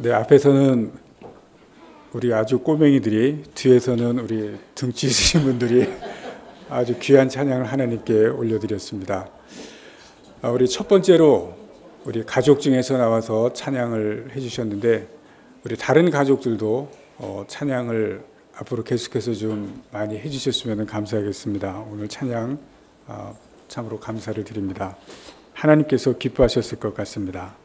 네, 앞에서는 우리 아주 꼬맹이들이, 뒤에서는 우리 등치 있으신 분들이 아주 귀한 찬양을 하나님께 올려드렸습니다. 우리 첫 번째로 우리 가족 중에서 나와서 찬양을 해주셨는데, 우리 다른 가족들도 찬양을 앞으로 계속해서 좀 많이 해주셨으면 감사하겠습니다. 오늘 찬양 참으로 감사를 드립니다. 하나님께서 기뻐하셨을 것 같습니다.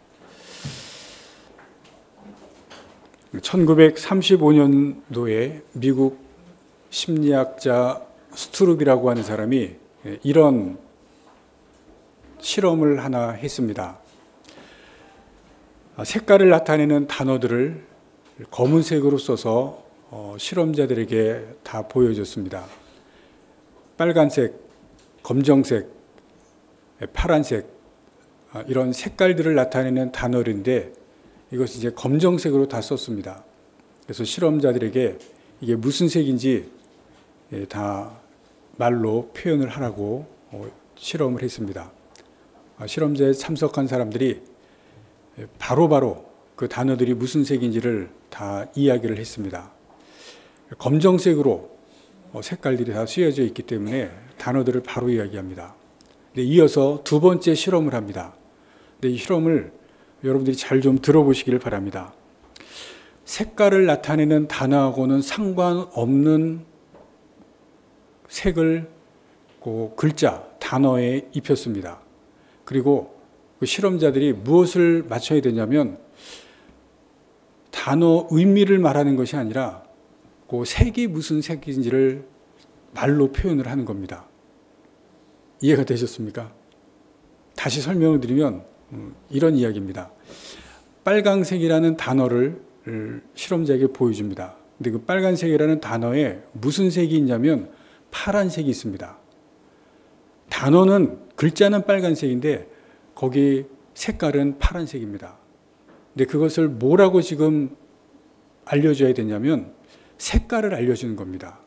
1935년도에 미국 심리학자 스트룹이라고 하는 사람이 이런 실험을 하나 했습니다. 색깔을 나타내는 단어들을 검은색으로 써서 실험자들에게 다 보여줬습니다. 빨간색, 검정색, 파란색, 이런 색깔들을 나타내는 단어인데 이것을 이제 검정색으로 다 썼습니다. 그래서 실험자들에게 이게 무슨 색인지 다 말로 표현을 하라고 실험을 했습니다. 실험자에 참석한 사람들이 바로바로 그 단어들이 무슨 색인지를 다 이야기를 했습니다. 검정색으로 색깔들이 다 쓰여져 있기 때문에 단어들을 바로 이야기합니다. 이어서 두 번째 실험을 합니다. 이 실험을 여러분들이 잘 좀 들어보시기를 바랍니다. 색깔을 나타내는 단어하고는 상관없는 색을 그 글자, 단어에 입혔습니다. 그리고 그 실험자들이 무엇을 맞춰야 되냐면 단어 의미를 말하는 것이 아니라 그 색이 무슨 색인지를 말로 표현을 하는 겁니다. 이해가 되셨습니까? 다시 설명을 드리면 이런 이야기입니다. 빨강색이라는 단어를 실험자에게 보여줍니다. 근데 그 빨간색이라는 단어에 무슨 색이 있냐면 파란색이 있습니다. 단어는, 글자는 빨간색인데 거기 색깔은 파란색입니다. 근데 그것을 뭐라고 지금 알려줘야 되냐면 색깔을 알려주는 겁니다.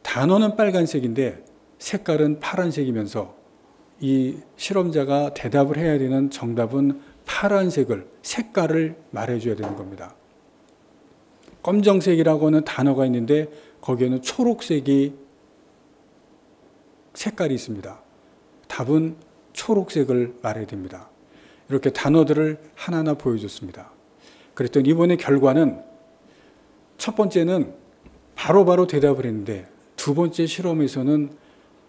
단어는 빨간색인데 색깔은 파란색이면서 이 실험자가 대답을 해야 되는 정답은 파란색을, 색깔을 말해줘야 되는 겁니다. 검정색이라고 하는 단어가 있는데 거기에는 초록색이 색깔이 있습니다. 답은 초록색을 말해야 됩니다. 이렇게 단어들을 하나하나 보여줬습니다. 그랬더니 이번에 결과는 첫 번째는 바로바로 대답을 했는데 두 번째 실험에서는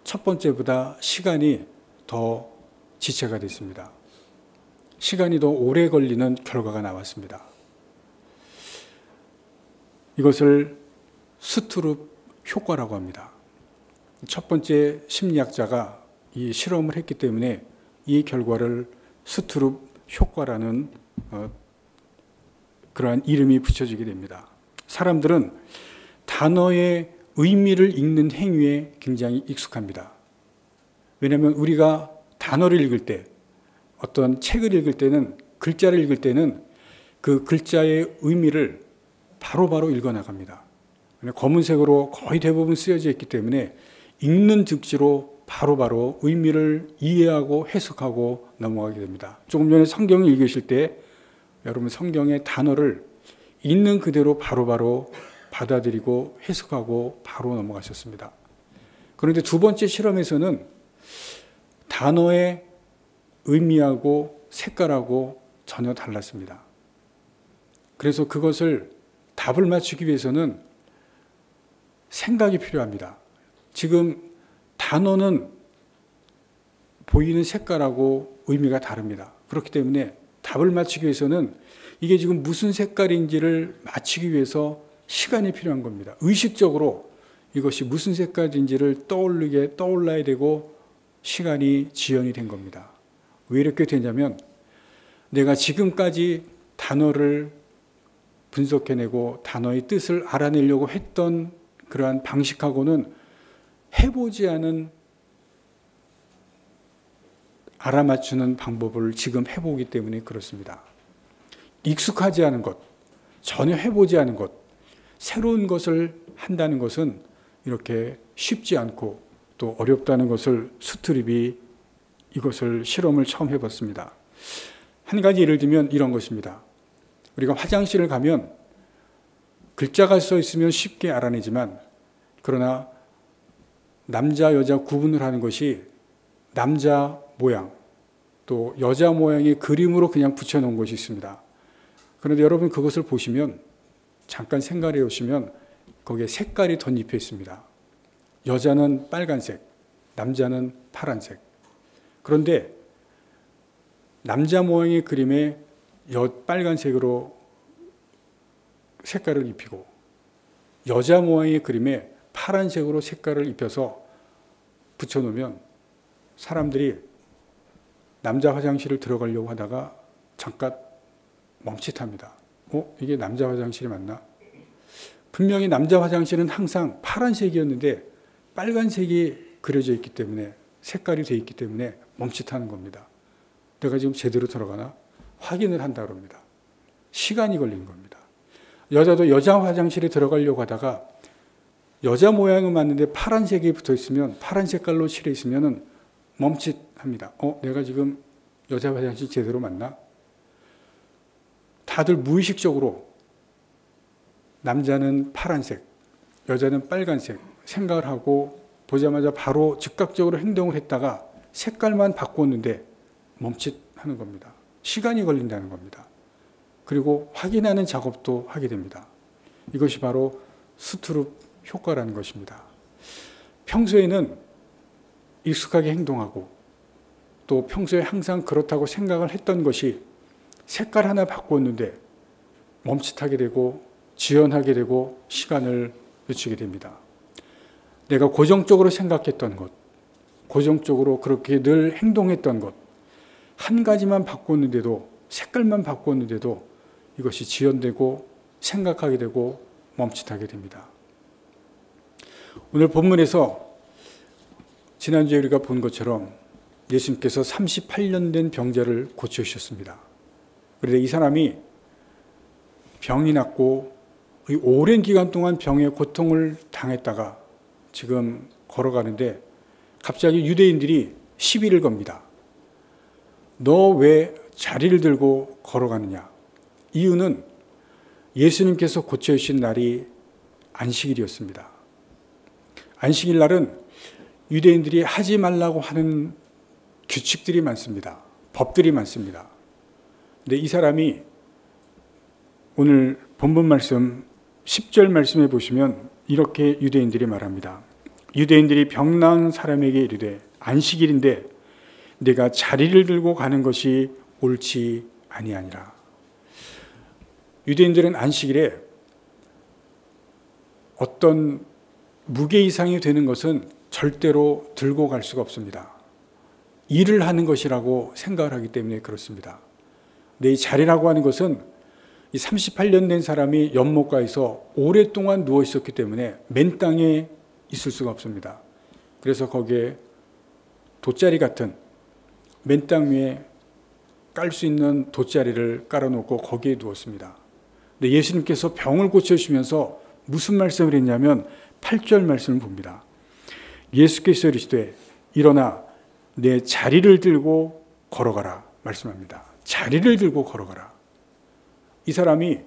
첫 번째보다 시간이 더 지체가 됐습니다. 시간이 더 오래 걸리는 결과가 나왔습니다. 이것을 스트룹 효과라고 합니다. 첫 번째 심리학자가 이 실험을 했기 때문에 이 결과를 스트룹 효과라는 그러한 이름이 붙여지게 됩니다. 사람들은 단어의 의미를 읽는 행위에 굉장히 익숙합니다. 왜냐하면 우리가 단어를 읽을 때, 어떤 책을 읽을 때는, 글자를 읽을 때는 그 글자의 의미를 바로바로 읽어나갑니다. 검은색으로 거의 대부분 쓰여져 있기 때문에 읽는 즉시로 바로바로 의미를 이해하고 해석하고 넘어가게 됩니다. 조금 전에 성경을 읽으실 때 여러분 성경의 단어를 있는 그대로 바로바로 받아들이고 해석하고 바로 넘어가셨습니다. 그런데 두 번째 실험에서는 단어의 의미하고 색깔하고 전혀 달랐습니다. 그래서 그것을 답을 맞추기 위해서는 생각이 필요합니다. 지금 단어는 보이는 색깔하고 의미가 다릅니다. 그렇기 때문에 답을 맞추기 위해서는 이게 지금 무슨 색깔인지를 맞추기 위해서 시간이 필요한 겁니다. 의식적으로 이것이 무슨 색깔인지를 떠올라야 되고 시간이 지연이 된 겁니다. 왜 이렇게 되냐면 내가 지금까지 단어를 분석해내고 단어의 뜻을 알아내려고 했던 그러한 방식하고는 해보지 않은 알아맞추는 방법을 지금 해보기 때문에 그렇습니다. 익숙하지 않은 것, 전혀 해보지 않은 것, 새로운 것을 한다는 것은 이렇게 쉽지 않고 또 어렵다는 것을 스트립이 이것을 실험을 처음 해봤습니다. 한 가지 예를 들면 이런 것입니다. 우리가 화장실을 가면 글자가 써 있으면 쉽게 알아내지만, 그러나 남자 여자 구분을 하는 것이 남자 모양 또 여자 모양의 그림으로 그냥 붙여놓은 것이 있습니다. 그런데 여러분 그것을 보시면, 잠깐 생각해 보시면 거기에 색깔이 덧입혀 있습니다. 여자는 빨간색, 남자는 파란색. 그런데 남자 모양의 그림에 빨간색으로 색깔을 입히고, 여자 모양의 그림에 파란색으로 색깔을 입혀서 붙여놓으면 사람들이 남자 화장실을 들어가려고 하다가 잠깐 멈칫합니다. 이게 남자 화장실이 맞나? 분명히 남자 화장실은 항상 파란색이었는데 빨간색이 그려져 있기 때문에, 색깔이 되어 있기 때문에 멈칫하는 겁니다. 내가 지금 제대로 들어가나? 확인을 한다 그럽니다. 시간이 걸리는 겁니다. 여자도 여자 화장실에 들어가려고 하다가 여자 모양은 맞는데 파란색이 붙어 있으면, 파란 색깔로 칠해 있으면 멈칫합니다. 내가 지금 여자 화장실 제대로 맞나? 다들 무의식적으로 남자는 파란색, 여자는 빨간색 생각을 하고 보자마자 바로 즉각적으로 행동을 했다가 색깔만 바꿨는데 멈칫하는 겁니다. 시간이 걸린다는 겁니다. 그리고 확인하는 작업도 하게 됩니다. 이것이 바로 스트룹 효과라는 것입니다. 평소에는 익숙하게 행동하고 또 평소에 항상 그렇다고 생각을 했던 것이 색깔 하나 바꿨는데 멈칫하게 되고 지연하게 되고 시간을 늦추게 됩니다. 내가 고정적으로 생각했던 것, 고정적으로 그렇게 늘 행동했던 것, 한 가지만 바꿨는데도, 색깔만 바꿨는데도 이것이 지연되고 생각하게 되고 멈칫하게 됩니다. 오늘 본문에서 지난주에 우리가 본 것처럼 예수님께서 38년 된 병자를 고쳐주셨습니다. 그런데 이 사람이 병이 났고 오랜 기간 동안 병의 고통을 당했다가 지금 걸어가는데 갑자기 유대인들이 시비를 겁니다. 너 왜 자리를 들고 걸어가느냐? 이유는 예수님께서 고쳐주신 날이 안식일이었습니다. 안식일 날은 유대인들이 하지 말라고 하는 규칙들이 많습니다. 법들이 많습니다. 근데 이 사람이 오늘 본문 말씀 10절 말씀에 보시면 이렇게 유대인들이 말합니다. 유대인들이 병난 사람에게 이르되 안식일인데 내가 자리를 들고 가는 것이 옳지 아니하니라. 유대인들은 안식일에 어떤 무게 이상이 되는 것은 절대로 들고 갈 수가 없습니다. 일을 하는 것이라고 생각을 하기 때문에 그렇습니다. 근데 이 자리라고 하는 것은 이 38년 된 사람이 연못가에서 오랫동안 누워 있었기 때문에 맨 땅에 있을 수가 없습니다. 그래서 거기에 돗자리 같은 맨 땅 위에 깔 수 있는 돗자리를 깔아놓고 거기에 누웠습니다. 근데 예수님께서 병을 고쳐주시면서 무슨 말씀을 했냐면 8절 말씀을 봅니다. 예수께서 이르시되 일어나 내 자리를 들고 걸어가라 말씀합니다. 자리를 들고 걸어가라. 이 사람이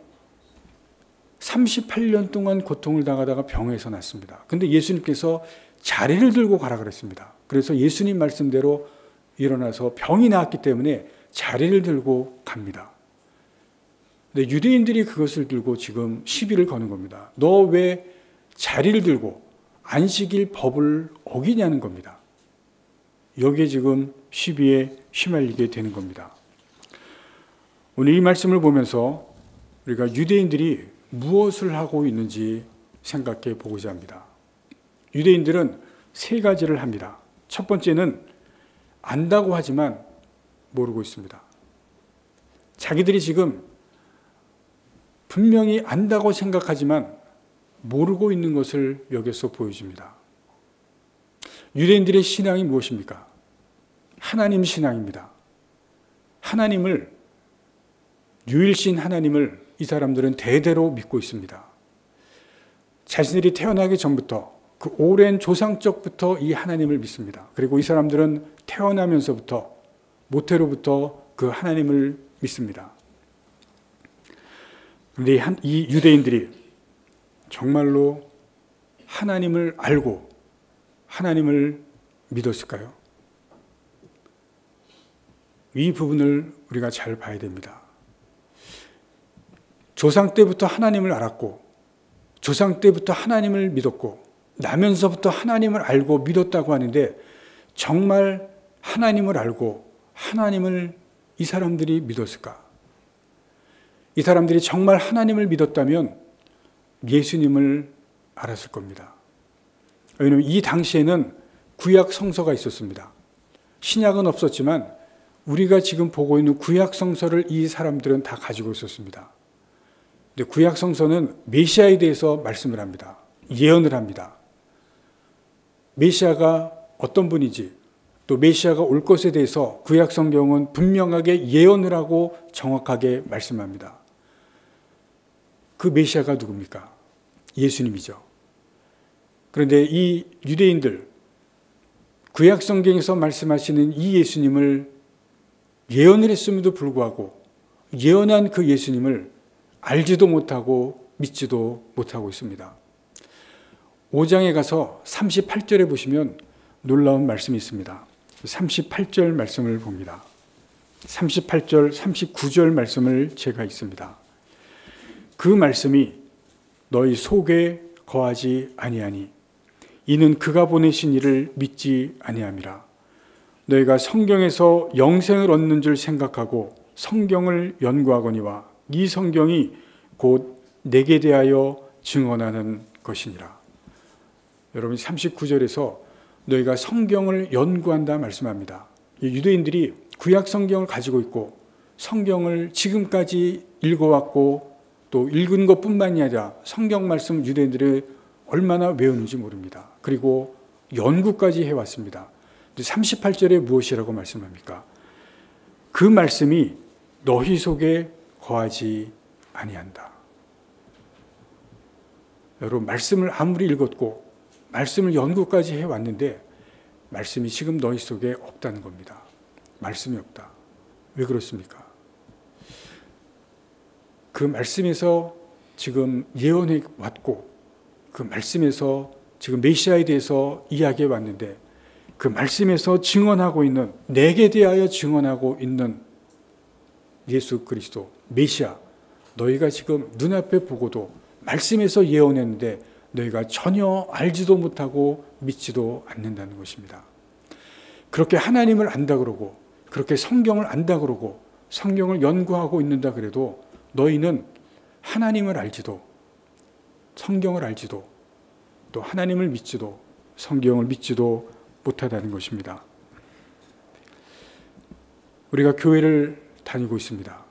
38년 동안 고통을 당하다가 병에서 났습니다. 근데 예수님께서 자리를 들고 가라 그랬습니다. 그래서 예수님 말씀대로 일어나서 병이 나았기 때문에 자리를 들고 갑니다. 근데 유대인들이 그것을 들고 지금 시비를 거는 겁니다. 너 왜 자리를 들고 안식일 법을 어기냐는 겁니다. 여기에 지금 시비에 휘말리게 되는 겁니다. 오늘 이 말씀을 보면서 우리가 유대인들이 무엇을 하고 있는지 생각해 보고자 합니다. 유대인들은 세 가지를 합니다. 첫 번째는 안다고 하지만 모르고 있습니다. 자기들이 지금 분명히 안다고 생각하지만 모르고 있는 것을 여기서 보여줍니다. 유대인들의 신앙이 무엇입니까? 하나님 신앙입니다. 하나님을, 유일신 하나님을 이 사람들은 대대로 믿고 있습니다. 자신들이 태어나기 전부터 그 오랜 조상적부터 이 하나님을 믿습니다. 그리고 이 사람들은 태어나면서부터 모태로부터 그 하나님을 믿습니다. 그런데 이 유대인들이 정말로 하나님을 알고 하나님을 믿었을까요? 이 부분을 우리가 잘 봐야 됩니다. 조상 때부터 하나님을 알았고 조상 때부터 하나님을 믿었고 나면서부터 하나님을 알고 믿었다고 하는데 정말 하나님을 알고 하나님을 이 사람들이 믿었을까? 이 사람들이 정말 하나님을 믿었다면 예수님을 알았을 겁니다. 왜냐하면 이 당시에는 구약 성서가 있었습니다. 신약은 없었지만 우리가 지금 보고 있는 구약 성서를 이 사람들은 다 가지고 있었습니다. 근데 구약 성서는 메시아에 대해서 말씀을 합니다. 예언을 합니다. 메시아가 어떤 분인지 또 메시아가 올 것에 대해서 구약 성경은 분명하게 예언을 하고 정확하게 말씀합니다. 그 메시아가 누굽니까? 예수님이죠. 그런데 이 유대인들, 구약 성경에서 말씀하시는 이 예수님을 예언을 했음에도 불구하고 예언한 그 예수님을 알지도 못하고 믿지도 못하고 있습니다. 5장에 가서 38절에 보시면 놀라운 말씀이 있습니다. 38절 말씀을 봅니다. 38절, 39절 말씀을 제가 읽습니다. 그 말씀이 너희 속에 거하지 아니하니 이는 그가 보내신 이를 믿지 아니함이라. 너희가 성경에서 영생을 얻는 줄 생각하고 성경을 연구하거니와 이 성경이 곧 내게 대하여 증언하는 것이니라. 여러분 39절에서 너희가 성경을 연구한다 말씀합니다. 유대인들이 구약 성경을 가지고 있고 성경을 지금까지 읽어왔고 또 읽은 것뿐만이 아니라 성경 말씀 유대인들이 얼마나 외우는지 모릅니다. 그리고 연구까지 해왔습니다. 38절에 무엇이라고 말씀합니까? 그 말씀이 너희 속에 거하지 아니한다. 여러분 말씀을 아무리 읽었고 말씀을 연구까지 해왔는데 말씀이 지금 너희 속에 없다는 겁니다. 말씀이 없다. 왜 그렇습니까? 그 말씀에서 지금 예언해 왔고 그 말씀에서 지금 메시아에 대해서 이야기해 왔는데 그 말씀에서 증언하고 있는 내게 대하여 증언하고 있는 예수 그리스도 메시아 너희가 지금 눈앞에 보고도 말씀에서 예언했는데 너희가 전혀 알지도 못하고 믿지도 않는다는 것입니다. 그렇게 하나님을 안다 그러고 그렇게 성경을 안다 그러고 성경을 연구하고 있는다 그래도 너희는 하나님을 알지도 성경을 알지도 또 하나님을 믿지도 성경을 믿지도 못하다는 것입니다. 우리가 교회를 다니고 있습니다.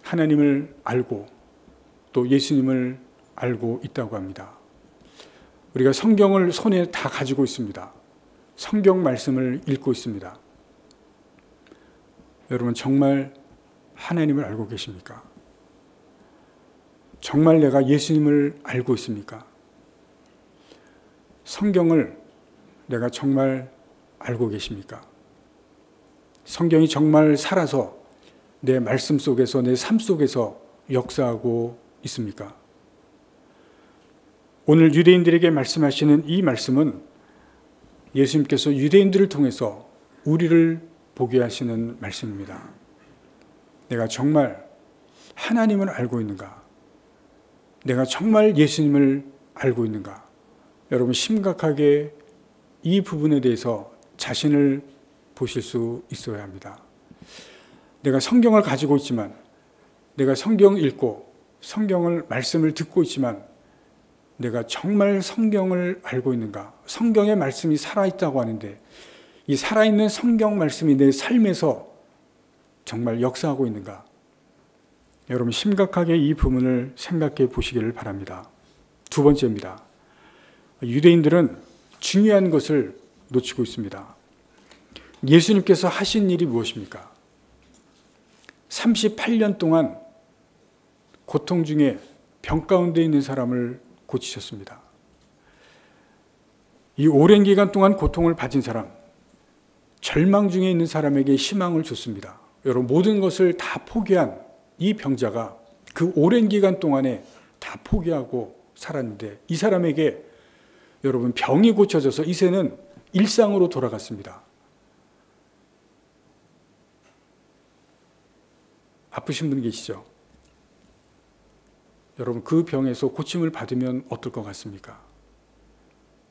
하나님을 알고 또 예수님을 알고 있다고 합니다. 우리가 성경을 손에 다 가지고 있습니다. 성경 말씀을 읽고 있습니다. 여러분 정말 하나님을 알고 계십니까? 정말 내가 예수님을 알고 있습니까? 성경을 내가 정말 알고 계십니까? 성경이 정말 살아서 내 말씀 속에서 내 삶 속에서 역사하고 있습니까? 오늘 유대인들에게 말씀하시는 이 말씀은 예수님께서 유대인들을 통해서 우리를 보게 하시는 말씀입니다. 내가 정말 하나님을 알고 있는가? 내가 정말 예수님을 알고 있는가? 여러분 심각하게 이 부분에 대해서 자신을 보실 수 있어야 합니다. 내가 성경을 가지고 있지만 내가 성경을 읽고 성경을 말씀을 듣고 있지만 내가 정말 성경을 알고 있는가? 성경의 말씀이 살아있다고 하는데 이 살아있는 성경 말씀이 내 삶에서 정말 역사하고 있는가? 여러분 심각하게 이 부분을 생각해 보시기를 바랍니다. 두 번째입니다. 유대인들은 중요한 것을 놓치고 있습니다. 예수님께서 하신 일이 무엇입니까? 38년 동안 고통 중에 병 가운데 있는 사람을 고치셨습니다. 이 오랜 기간 동안 고통을 받은 사람, 절망 중에 있는 사람에게 희망을 줬습니다. 여러분 모든 것을 다 포기한 이 병자가 그 오랜 기간 동안에 다 포기하고 살았는데 이 사람에게 여러분 병이 고쳐져서 이제는 일상으로 돌아갔습니다. 아프신 분 계시죠? 여러분 그 병에서 고침을 받으면 어떨 것 같습니까?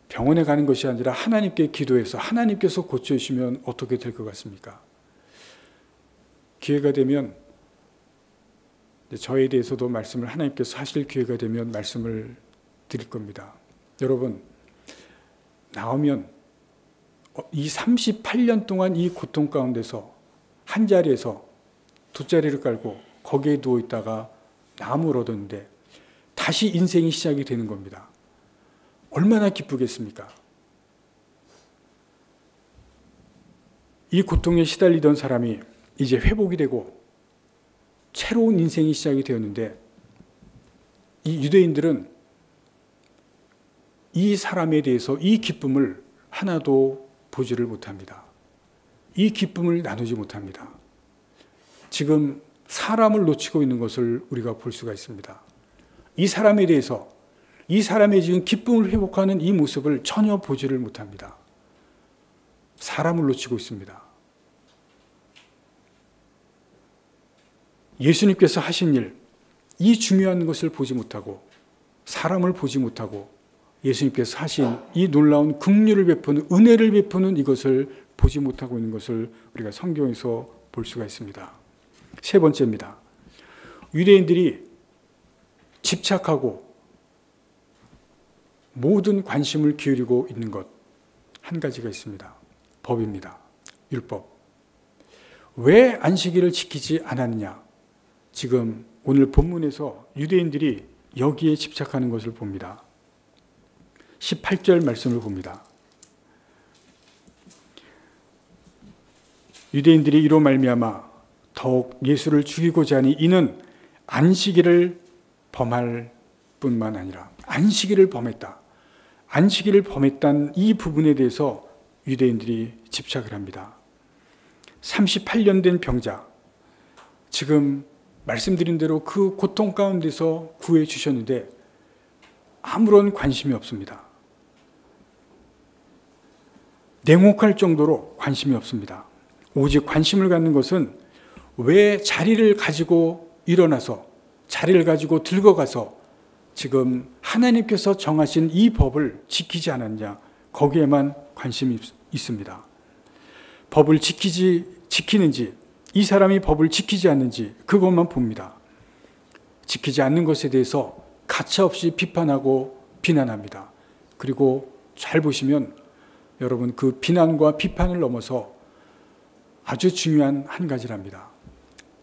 병원에 가는 것이 아니라 하나님께 기도해서 하나님께서 고쳐주시면 어떻게 될 것 같습니까? 기회가 되면 저에 대해서도 말씀을 하나님께서 하실 기회가 되면 말씀을 드릴 겁니다. 여러분 나오면 이 38년 동안 이 고통 가운데서 한 자리에서 두 자리를 깔고 거기에 누워 있다가 나음을 얻었는데 다시 인생이 시작이 되는 겁니다. 얼마나 기쁘겠습니까? 이 고통에 시달리던 사람이 이제 회복이 되고 새로운 인생이 시작이 되었는데 이 유대인들은 이 사람에 대해서 이 기쁨을 하나도 보지를 못합니다. 이 기쁨을 나누지 못합니다. 지금 사람을 놓치고 있는 것을 우리가 볼 수가 있습니다. 이 사람에 대해서 이 사람의 지금 기쁨을 회복하는 이 모습을 전혀 보지를 못합니다. 사람을 놓치고 있습니다. 예수님께서 하신 일, 이 중요한 것을 보지 못하고 사람을 보지 못하고 예수님께서 하신 이 놀라운 긍휼을 베푸는 은혜를 베푸는 이것을 보지 못하고 있는 것을 우리가 성경에서 볼 수가 있습니다. 세 번째입니다. 유대인들이 집착하고 모든 관심을 기울이고 있는 것 한 가지가 있습니다. 법입니다. 율법. 왜 안식일을 지키지 않았느냐? 지금 오늘 본문에서 유대인들이 여기에 집착하는 것을 봅니다. 18절 말씀을 봅니다. 유대인들이 이로 말미암아 더욱 예수를 죽이고자 하니 이는 안식일을 범할 뿐만 아니라 안식일을 범했다. 안식일을 범했다는 이 부분에 대해서 유대인들이 집착을 합니다. 38년 된 병자, 지금 말씀드린 대로 그 고통 가운데서 구해 주셨는데 아무런 관심이 없습니다. 냉혹할 정도로 관심이 없습니다. 오직 관심을 갖는 것은 왜 자리를 가지고 일어나서 자리를 가지고 들고 가서 지금 하나님께서 정하신 이 법을 지키지 않았냐, 거기에만 관심이 있습니다. 법을 지키는지 이 사람이 법을 지키지 않는지 그것만 봅니다. 지키지 않는 것에 대해서 가차없이 비판하고 비난합니다. 그리고 잘 보시면 여러분 그 비난과 비판을 넘어서 아주 중요한 한 가지랍니다.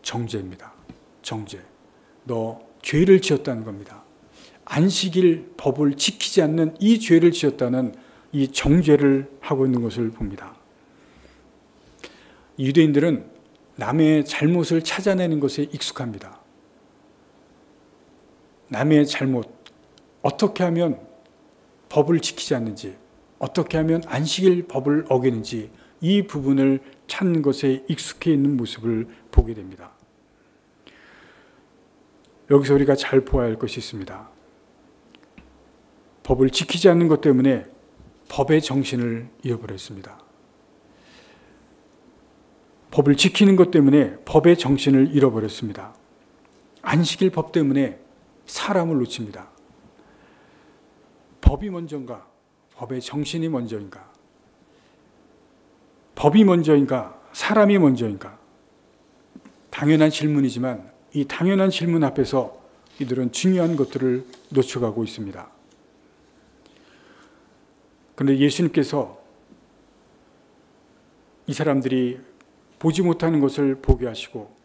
정죄입니다. 정죄. 너 죄를 지었다는 겁니다. 안식일 법을 지키지 않는 이 죄를 지었다는 이 정죄를 하고 있는 것을 봅니다. 유대인들은 남의 잘못을 찾아내는 것에 익숙합니다. 남의 잘못, 어떻게 하면 법을 지키지 않는지, 어떻게 하면 안식일 법을 어기는지 이 부분을 찾는 것에 익숙해 있는 모습을 보게 됩니다. 여기서 우리가 잘 보아야 할 것이 있습니다. 법을 지키지 않는 것 때문에 법의 정신을 잃어버렸습니다. 법을 지키는 것 때문에 법의 정신을 잃어버렸습니다. 안식일 법 때문에 사람을 놓칩니다. 법이 먼저인가? 법의 정신이 먼저인가? 법이 먼저인가? 사람이 먼저인가? 당연한 질문이지만 이 당연한 질문 앞에서 이들은 중요한 것들을 놓쳐가고 있습니다. 그런데 예수님께서 이 사람들이 보지 못하는 것을 보게 하시고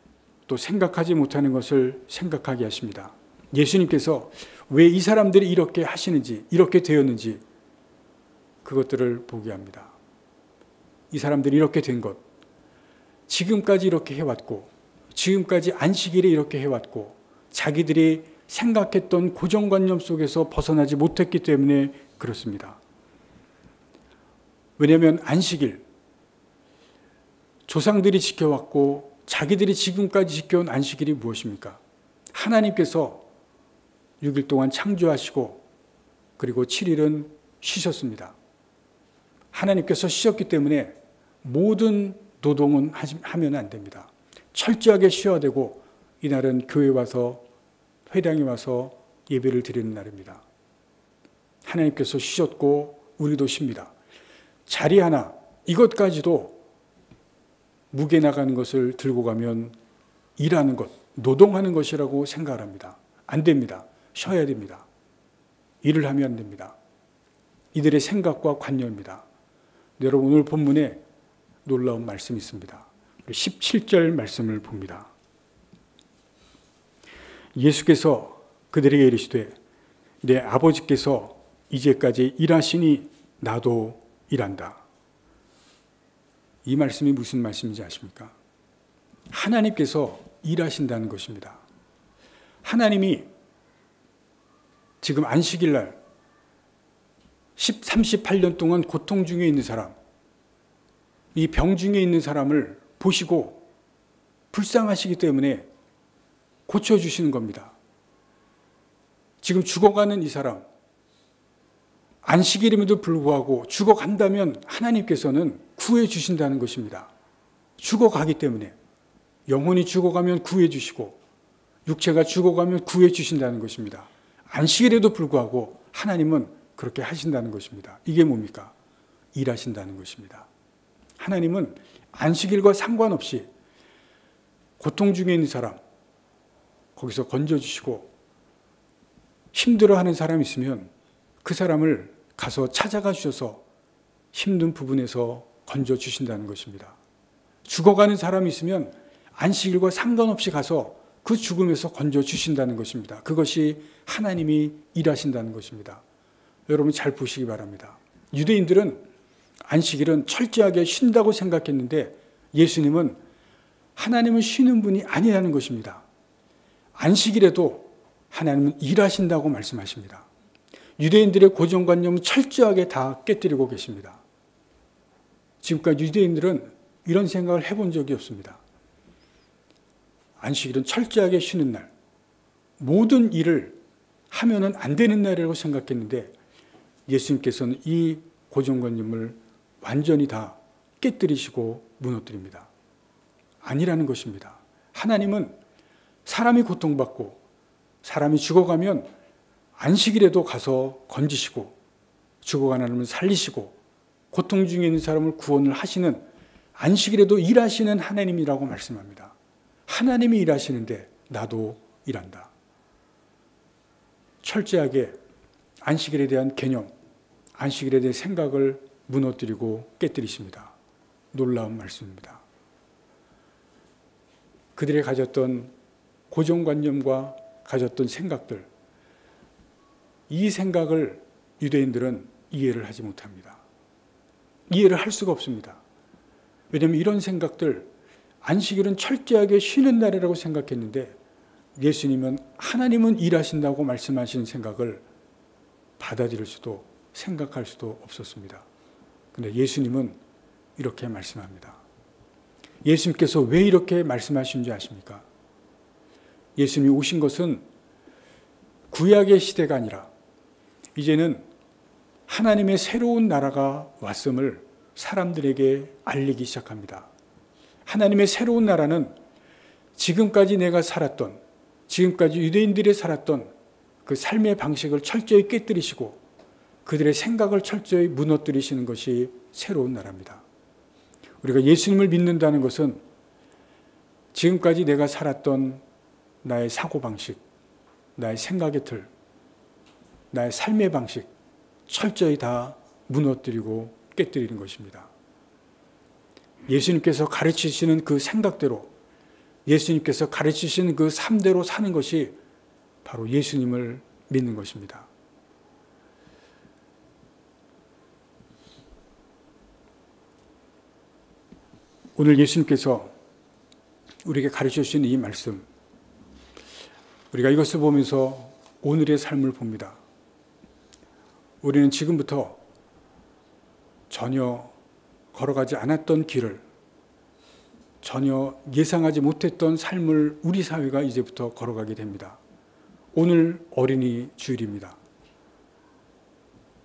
또 생각하지 못하는 것을 생각하게 하십니다. 예수님께서 왜 이 사람들이 이렇게 하시는지, 이렇게 되었는지 그것들을 보게 합니다. 이 사람들이 이렇게 된 것, 지금까지 이렇게 해왔고 지금까지 안식일에 이렇게 해왔고 자기들이 생각했던 고정관념 속에서 벗어나지 못했기 때문에 그렇습니다. 왜냐하면 안식일, 조상들이 지켜왔고 자기들이 지금까지 지켜온 안식일이 무엇입니까? 하나님께서 6일 동안 창조하시고 그리고 7일은 쉬셨습니다. 하나님께서 쉬셨기 때문에 모든 노동은 하면 안 됩니다. 철저하게 쉬어야 되고 이날은 교회에 와서 회당에 와서 예배를 드리는 날입니다. 하나님께서 쉬셨고 우리도 쉽니다. 자리 하나 이것까지도 무게 나가는 것을 들고 가면 일하는 것, 노동하는 것이라고 생각을 합니다. 안 됩니다. 쉬어야 됩니다. 일을 하면 안 됩니다. 이들의 생각과 관념입니다. 여러분 오늘 본문에 놀라운 말씀이 있습니다. 17절 말씀을 봅니다. 예수께서 그들에게 이르시되 내 아버지께서 이제까지 일하시니 나도 일한다. 이 말씀이 무슨 말씀인지 아십니까? 하나님께서 일하신다는 것입니다. 하나님이 지금 안식일 날 38년 동안 고통 중에 있는 사람, 이 병 중에 있는 사람을 보시고 불쌍하시기 때문에 고쳐주시는 겁니다. 지금 죽어가는 이 사람, 안식일임에도 불구하고 죽어간다면 하나님께서는 구해주신다는 것입니다. 죽어가기 때문에 영혼이 죽어가면 구해주시고 육체가 죽어가면 구해주신다는 것입니다. 안식일에도 불구하고 하나님은 그렇게 하신다는 것입니다. 이게 뭡니까? 일하신다는 것입니다. 하나님은 안식일과 상관없이 고통 중에 있는 사람 거기서 건져주시고 힘들어하는 사람이 있으면 그 사람을 가서 찾아가 주셔서 힘든 부분에서 건져주신다는 것입니다. 죽어가는 사람이 있으면 안식일과 상관없이 가서 그 죽음에서 건져주신다는 것입니다. 그것이 하나님이 일하신다는 것입니다. 여러분 잘 보시기 바랍니다. 유대인들은 안식일은 철저하게 쉰다고 생각했는데 예수님은 하나님은 쉬는 분이 아니라는 것입니다. 안식일에도 하나님은 일하신다고 말씀하십니다. 유대인들의 고정관념은 철저하게 다 깨뜨리고 계십니다. 지금까지 유대인들은 이런 생각을 해본 적이 없습니다. 안식일은 철저하게 쉬는 날, 모든 일을 하면은 안 되는 날이라고 생각했는데 예수님께서는 이 고정관념을 완전히 다 깨뜨리시고 무너뜨립니다. 아니라는 것입니다. 하나님은 사람이 고통받고 사람이 죽어가면 안식일에도 가서 건지시고 죽어가는 사람을 살리시고 고통 중에 있는 사람을 구원을 하시는 안식일에도 일하시는 하나님이라고 말씀합니다. 하나님이 일하시는데 나도 일한다. 철저하게 안식일에 대한 개념, 안식일에 대한 생각을 무너뜨리고 깨뜨리십니다. 놀라운 말씀입니다. 그들이 가졌던 고정관념과 가졌던 생각들, 이 생각을 유대인들은 이해를 하지 못합니다. 이해를 할 수가 없습니다. 왜냐하면 이런 생각들, 안식일은 철저하게 쉬는 날이라고 생각했는데 예수님은 하나님은 일하신다고 말씀하시는 생각을 받아들일 수도 생각할 수도 없었습니다. 그런데 예수님은 이렇게 말씀합니다. 예수님께서 왜 이렇게 말씀하시는지 아십니까? 예수님이 오신 것은 구약의 시대가 아니라 이제는 하나님의 새로운 나라가 왔음을 사람들에게 알리기 시작합니다. 하나님의 새로운 나라는 지금까지 내가 살았던, 지금까지 유대인들이 살았던 그 삶의 방식을 철저히 깨뜨리시고 그들의 생각을 철저히 무너뜨리시는 것이 새로운 나라입니다. 우리가 예수님을 믿는다는 것은 지금까지 내가 살았던 나의 사고방식, 나의 생각의 틀, 나의 삶의 방식 철저히 다 무너뜨리고 깨뜨리는 것입니다. 예수님께서 가르치시는 그 생각대로, 예수님께서 가르치시는 그 삶대로 사는 것이 바로 예수님을 믿는 것입니다. 오늘 예수님께서 우리에게 가르쳐 주시는 이 말씀, 우리가 이것을 보면서 오늘의 삶을 봅니다. 우리는 지금부터 전혀 걸어가지 않았던 길을 전혀 예상하지 못했던 삶을 우리 사회가 이제부터 걸어가게 됩니다. 오늘 어린이 주일입니다.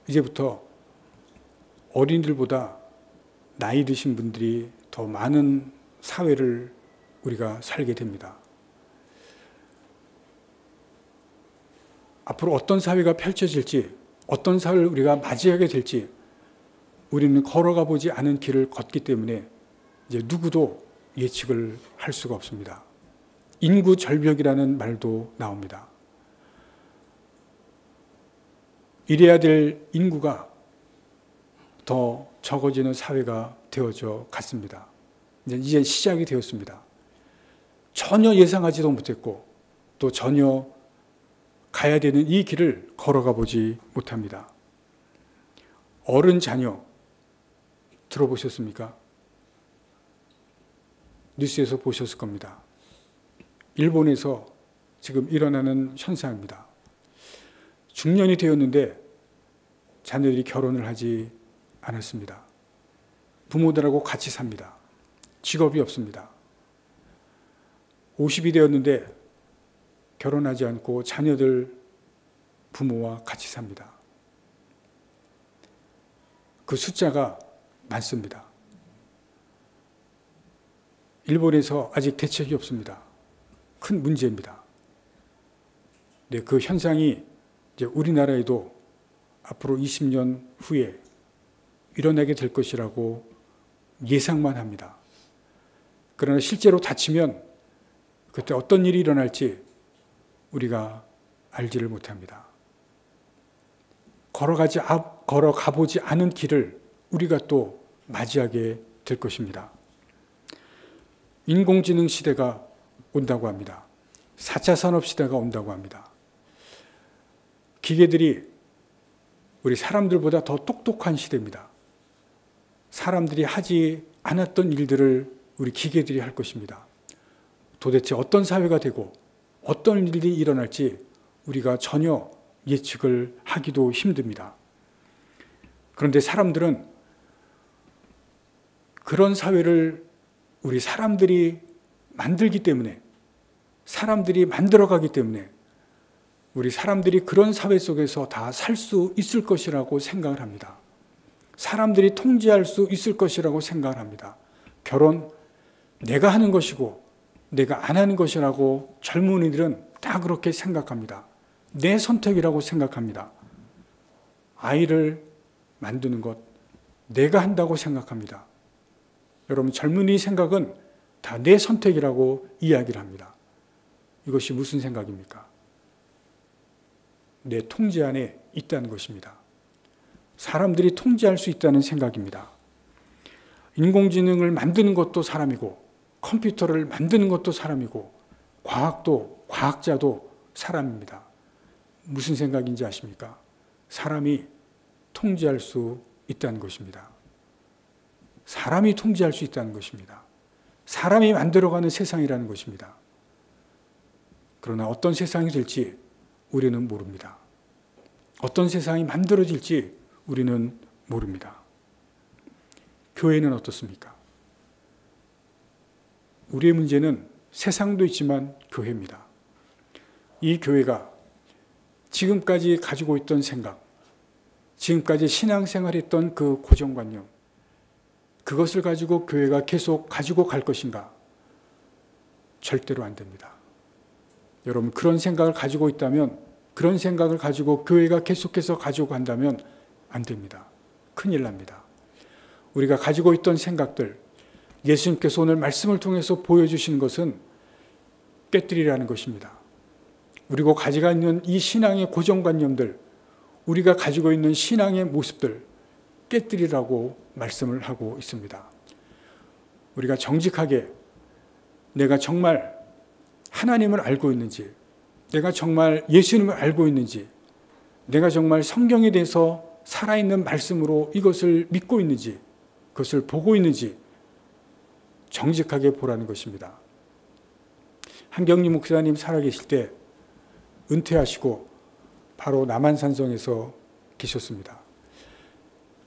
이제부터 어린이들보다 나이 드신 분들이 더 많은 사회를 우리가 살게 됩니다. 앞으로 어떤 사회가 펼쳐질지, 어떤 사회를 우리가 맞이하게 될지 우리는 걸어가 보지 않은 길을 걷기 때문에 이제 누구도 예측을 할 수가 없습니다. 인구 절벽이라는 말도 나옵니다. 이래야 될 인구가 더 적어지는 사회가 되어져 갔습니다. 이제 시작이 되었습니다. 전혀 예상하지도 못했고 또 전혀 가야 되는 이 길을 걸어가 보지 못합니다. 어른 자녀 들어보셨습니까? 뉴스에서 보셨을 겁니다. 일본에서 지금 일어나는 현상입니다. 중년이 되었는데 자녀들이 결혼을 하지 않았습니다. 부모들하고 같이 삽니다. 직업이 없습니다. 50이 되었는데 결혼하지 않고 자녀들 부모와 같이 삽니다. 그 숫자가 많습니다. 일본에서 아직 대책이 없습니다. 큰 문제입니다. 네, 그 현상이 이제 우리나라에도 앞으로 20년 후에 일어나게 될 것이라고 예상만 합니다. 그러나 실제로 닥치면 그때 어떤 일이 일어날지 우리가 알지를 못합니다. 걸어가보지 않은 길을 우리가 또 맞이하게 될 것입니다. 인공지능 시대가 온다고 합니다. 4차 산업 시대가 온다고 합니다. 기계들이 우리 사람들보다 더 똑똑한 시대입니다. 사람들이 하지 않았던 일들을 우리 기계들이 할 것입니다. 도대체 어떤 사회가 되고 어떤 일이 일어날지 우리가 전혀 예측을 하기도 힘듭니다. 그런데 사람들은 그런 사회를 우리 사람들이 만들기 때문에, 사람들이 만들어가기 때문에 우리 사람들이 그런 사회 속에서 다 살 수 있을 것이라고 생각을 합니다. 사람들이 통제할 수 있을 것이라고 생각을 합니다. 결혼 내가 하는 것이고 내가 안 하는 것이라고 젊은이들은 다 그렇게 생각합니다. 내 선택이라고 생각합니다. 아이를 만드는 것 내가 한다고 생각합니다. 여러분, 젊은이 생각은 다 내 선택이라고 이야기를 합니다. 이것이 무슨 생각입니까? 내 통제 안에 있다는 것입니다. 사람들이 통제할 수 있다는 생각입니다. 인공지능을 만드는 것도 사람이고 컴퓨터를 만드는 것도 사람이고 과학도 과학자도 사람입니다. 무슨 생각인지 아십니까? 사람이 통제할 수 있다는 것입니다. 사람이 통제할 수 있다는 것입니다. 사람이 만들어가는 세상이라는 것입니다. 그러나 어떤 세상이 될지 우리는 모릅니다. 어떤 세상이 만들어질지 우리는 모릅니다. 교회는 어떻습니까? 우리의 문제는 세상도 있지만 교회입니다. 이 교회가 지금까지 가지고 있던 생각, 지금까지 신앙생활했던 그 고정관념, 그것을 가지고 교회가 계속 가지고 갈 것인가? 절대로 안 됩니다. 여러분, 그런 생각을 가지고 있다면, 그런 생각을 가지고 교회가 계속해서 가지고 간다면 안 됩니다. 큰일 납니다. 우리가 가지고 있던 생각들, 예수님께서 오늘 말씀을 통해서 보여주시는 것은 깨뜨리라는 것입니다. 그리고 가지고 있는 이 신앙의 고정관념들, 우리가 가지고 있는 신앙의 모습들 깨뜨리라고 말씀을 하고 있습니다. 우리가 정직하게 내가 정말 하나님을 알고 있는지, 내가 정말 예수님을 알고 있는지, 내가 정말 성경에 대해서 살아있는 말씀으로 이것을 믿고 있는지, 그것을 보고 있는지 정직하게 보라는 것입니다. 한경림 목사님 살아계실 때 은퇴하시고 바로 남한산성에서 계셨습니다.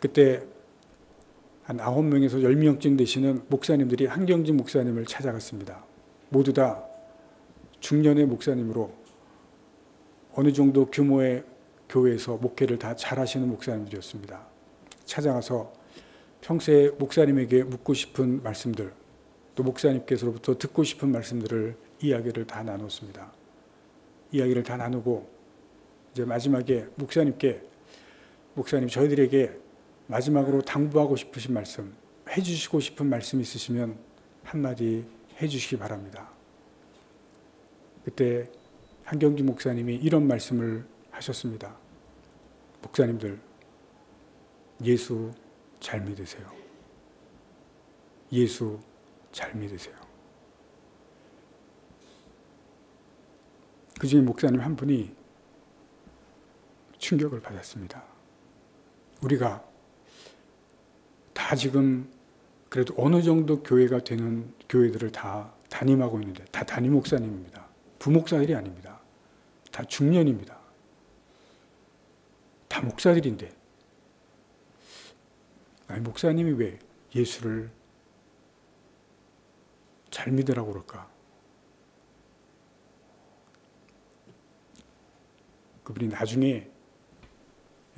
그때 한 9명에서 10명쯤 되시는 목사님들이 한경진 목사님을 찾아갔습니다. 모두 다 중년의 목사님으로 어느 정도 규모의 교회에서 목회를 다 잘하시는 목사님들이었습니다. 찾아가서 평소에 목사님에게 묻고 싶은 말씀들, 또 목사님께서로부터 듣고 싶은 말씀들을 이야기를 다 나눴습니다. 이야기를 다 나누고 이제 마지막에 목사님께 목사님 저희들에게 마지막으로 당부하고 싶으신 말씀, 해주시고 싶은 말씀 있으시면 한마디 해주시기 바랍니다. 그때 한경진 목사님이 이런 말씀을 하셨습니다. 목사님들, 예수 잘 믿으세요. 예수 잘 믿으세요. 그 중에 목사님 한 분이 충격을 받았습니다. 우리가 다 지금 그래도 어느 정도 교회가 되는 교회들을 다 담임하고 있는데 다 담임 목사님입니다. 부목사들이 아닙니다. 다 중년입니다. 다 목사들인데 아니 목사님이 왜 예수를 잘 믿으라고 그럴까? 그분이 나중에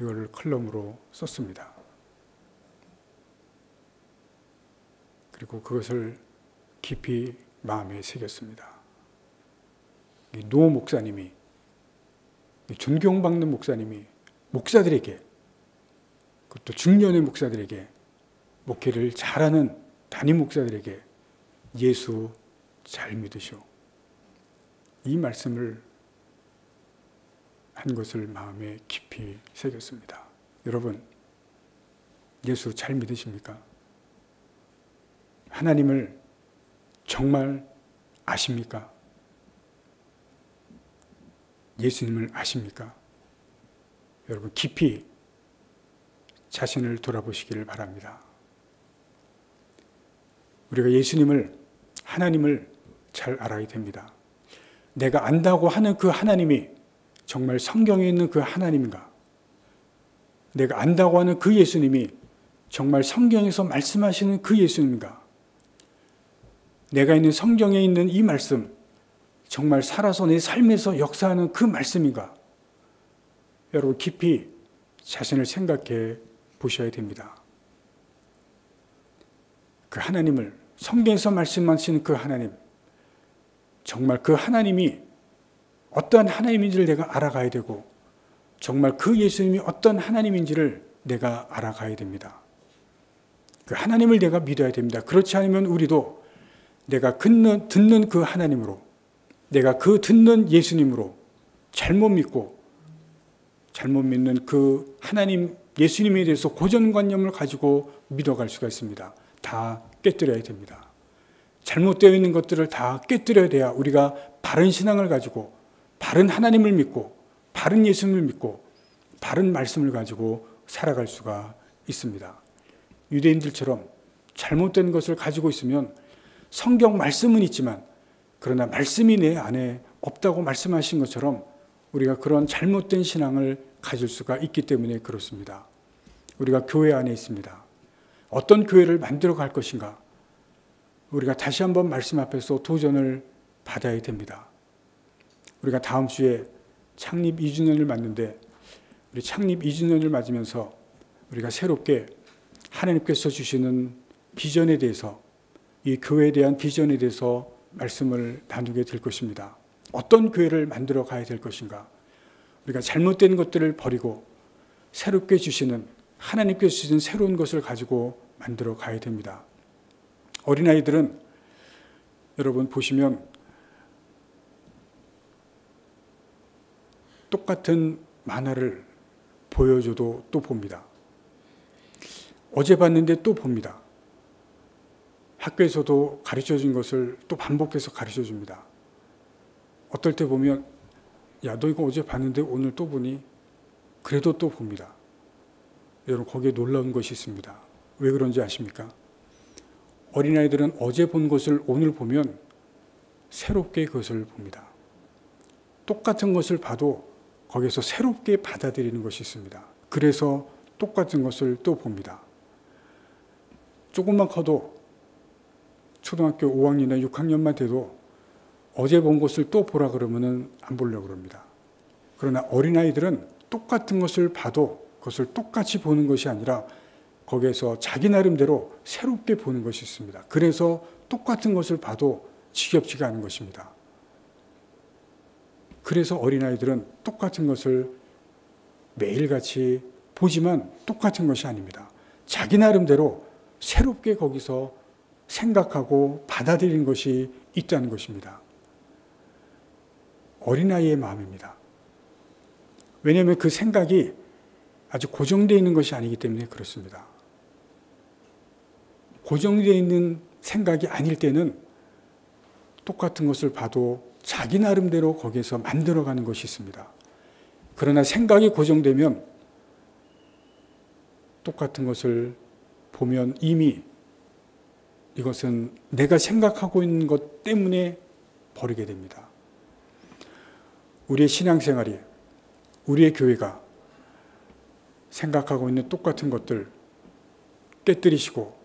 이걸 컬럼으로 썼습니다. 그리고 그것을 깊이 마음에 새겼습니다. 노 목사님이, 존경받는 목사님이 목사들에게, 그것도 중년의 목사들에게, 목회를 잘하는 담임 목사들에게 예수 잘 믿으시오. 이 말씀을 한 것을 마음에 깊이 새겼습니다. 여러분, 예수 잘 믿으십니까? 하나님을 정말 아십니까? 예수님을 아십니까? 여러분, 깊이 자신을 돌아보시기를 바랍니다. 우리가 예수님을, 하나님을 잘 알아야 됩니다. 내가 안다고 하는 그 하나님이 정말 성경에 있는 그 하나님인가? 내가 안다고 하는 그 예수님이 정말 성경에서 말씀하시는 그 예수님인가? 내가 있는 성경에 있는 이 말씀, 정말 살아서 내 삶에서 역사하는 그 말씀인가? 여러분 깊이 자신을 생각해 보셔야 됩니다. 그 하나님을, 성경에서 말씀하시는 그 하나님, 정말 그 하나님이 어떠한 하나님인지를 내가 알아가야 되고 정말 그 예수님이 어떤 하나님인지를 내가 알아가야 됩니다. 그 하나님을 내가 믿어야 됩니다. 그렇지 않으면 우리도 내가 듣는 그 하나님으로, 내가 그 듣는 예수님으로 잘못 믿고 잘못 믿는 그 하나님 예수님에 대해서 고정관념을 가지고 믿어갈 수가 있습니다. 다 깨뜨려야 됩니다. 잘못되어 있는 것들을 다 깨뜨려야 돼야 우리가 바른 신앙을 가지고 바른 하나님을 믿고 바른 예수님을 믿고 바른 말씀을 가지고 살아갈 수가 있습니다. 유대인들처럼 잘못된 것을 가지고 있으면 성경 말씀은 있지만 그러나 말씀이 내 안에 없다고 말씀하신 것처럼 우리가 그런 잘못된 신앙을 가질 수가 있기 때문에 그렇습니다. 우리가 교회 안에 있습니다. 어떤 교회를 만들어 갈 것인가? 우리가 다시 한번 말씀 앞에서 도전을 받아야 됩니다. 우리가 다음 주에 창립 2주년을 맞는데 우리 창립 2주년을 맞으면서 우리가 새롭게 하나님께서 주시는 비전에 대해서, 이 교회에 대한 비전에 대해서 말씀을 나누게 될 것입니다. 어떤 교회를 만들어 가야 될 것인가? 우리가 잘못된 것들을 버리고 새롭게 주시는, 하나님께서 주신 새로운 것을 가지고 만들어 가야 됩니다. 어린아이들은 여러분 보시면 똑같은 만화를 보여줘도 또 봅니다. 어제 봤는데 또 봅니다. 학교에서도 가르쳐준 것을 또 반복해서 가르쳐줍니다. 어떨 때 보면 야, 너 이거 어제 봤는데 오늘 또 보니? 그래도 또 봅니다. 여러분 거기에 놀라운 것이 있습니다. 왜 그런지 아십니까? 어린아이들은 어제 본 것을 오늘 보면 새롭게 그것을 봅니다. 똑같은 것을 봐도 거기서 새롭게 받아들이는 것이 있습니다. 그래서 똑같은 것을 또 봅니다. 조금만 커도 초등학교 5학년이나 6학년만 돼도 어제 본 것을 또 보라 그러면은 안 보려고 그럽니다. 그러나 어린아이들은 똑같은 것을 봐도 그것을 똑같이 보는 것이 아니라 거기에서 자기 나름대로 새롭게 보는 것이 있습니다. 그래서 똑같은 것을 봐도 지겹지가 않은 것입니다. 그래서 어린아이들은 똑같은 것을 매일같이 보지만 똑같은 것이 아닙니다. 자기 나름대로 새롭게 거기서 생각하고 받아들이는 것이 있다는 것입니다. 어린아이의 마음입니다. 왜냐하면 그 생각이 아주 고정되어 있는 것이 아니기 때문에 그렇습니다. 고정되어 있는 생각이 아닐 때는 똑같은 것을 봐도 자기 나름대로 거기에서 만들어가는 것이 있습니다. 그러나 생각이 고정되면 똑같은 것을 보면 이미 이것은 내가 생각하고 있는 것 때문에 버리게 됩니다. 우리의 신앙생활이, 우리의 교회가 생각하고 있는 똑같은 것들 깨뜨리시고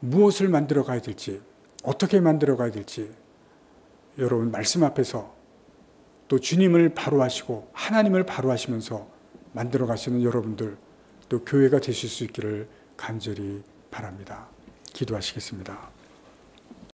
무엇을 만들어 가야 될지, 어떻게 만들어 가야 될지 여러분 말씀 앞에서 또 주님을 바로 하시고 하나님을 바로 하시면서 만들어 가시는 여러분들, 또 교회가 되실 수 있기를 간절히 바랍니다. 기도하시겠습니다.